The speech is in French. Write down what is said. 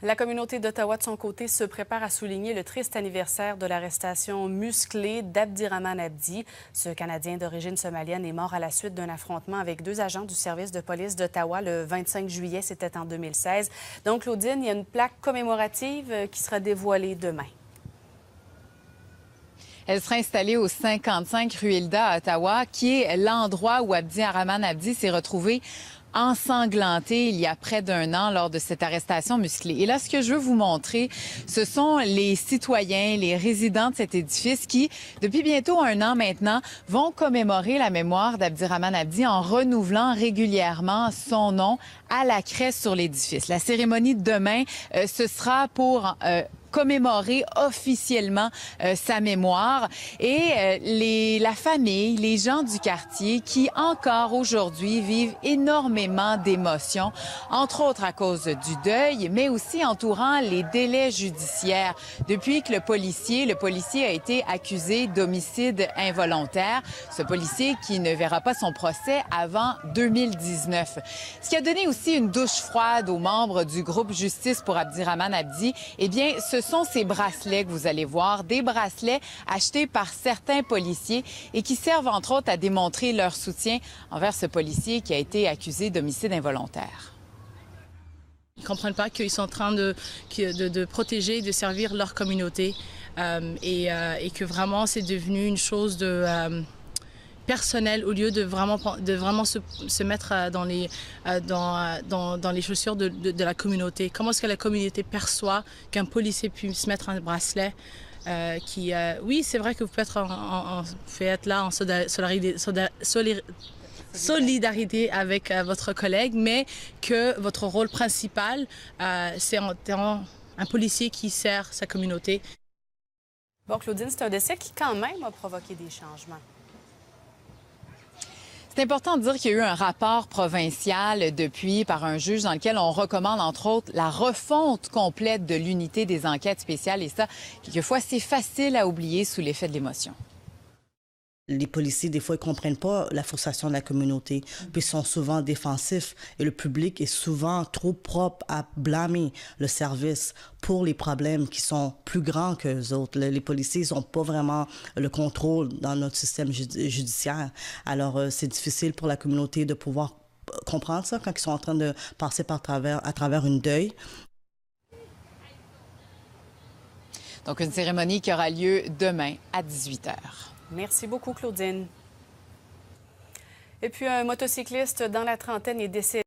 La communauté d'Ottawa, de son côté, se prépare à souligner le triste anniversaire de l'arrestation musclée d'Abdirahmane Abdi. Ce Canadien d'origine somalienne est mort à la suite d'un affrontement avec deux agents du service de police d'Ottawa le 25 juillet, c'était en 2016. Donc, Claudine, il y a une plaque commémorative qui sera dévoilée demain. Elle sera installée au 55 rue Hilda à Ottawa, qui est l'endroit où Abdirahmane Abdi s'est retrouvé ensanglanté il y a près d'un an lors de cette arrestation musclée. Et là, ce que je veux vous montrer, ce sont les citoyens, les résidents de cet édifice qui, depuis bientôt un an maintenant, vont commémorer la mémoire d'Abdirahmane Abdi en renouvelant régulièrement son nom à la craie sur l'édifice. La cérémonie de demain, ce sera pour commémorer officiellement sa mémoire et la famille, les gens du quartier qui encore aujourd'hui vivent énormément d'émotions, entre autres à cause du deuil, mais aussi entourant les délais judiciaires. Depuis que le policier a été accusé d'homicide involontaire, ce policier qui ne verra pas son procès avant 2019. Ce qui a donné aussi une douche froide aux membres du groupe Justice pour Abdirahmane Abdi, eh bien, ce sont ces bracelets que vous allez voir, des bracelets achetés par certains policiers et qui servent entre autres à démontrer leur soutien envers ce policier qui a été accusé d'homicide involontaire. Ils ne comprennent pas qu'ils sont en train de protéger, de servir leur communauté et que vraiment c'est devenu une chose personnel au lieu de vraiment se mettre dans les chaussures de la communauté. Comment est-ce que la communauté perçoit qu'un policier puisse mettre un bracelet oui, c'est vrai que vous pouvez être là en solidarité avec votre collègue, mais que votre rôle principal, c'est en un policier qui sert sa communauté. Bon, Claudine, c'est un décès qui quand même a provoqué des changements. C'est important de dire qu'il y a eu un rapport provincial depuis par un juge dans lequel on recommande, entre autres, la refonte complète de l'unité des enquêtes spéciales. Et ça, quelquefois, c'est facile à oublier sous l'effet de l'émotion. Les policiers, des fois, ils ne comprennent pas la frustration de la communauté, puis ils sont souvent défensifs et le public est souvent trop propre à blâmer le service pour les problèmes qui sont plus grands qu'eux autres. Les policiers n'ont pas vraiment le contrôle dans notre système judiciaire. Alors, c'est difficile pour la communauté de pouvoir comprendre ça quand ils sont en train de passer à travers une deuil. Donc, une cérémonie qui aura lieu demain à 18h. Merci beaucoup, Claudine. Et puis, un motocycliste dans la trentaine est décédé.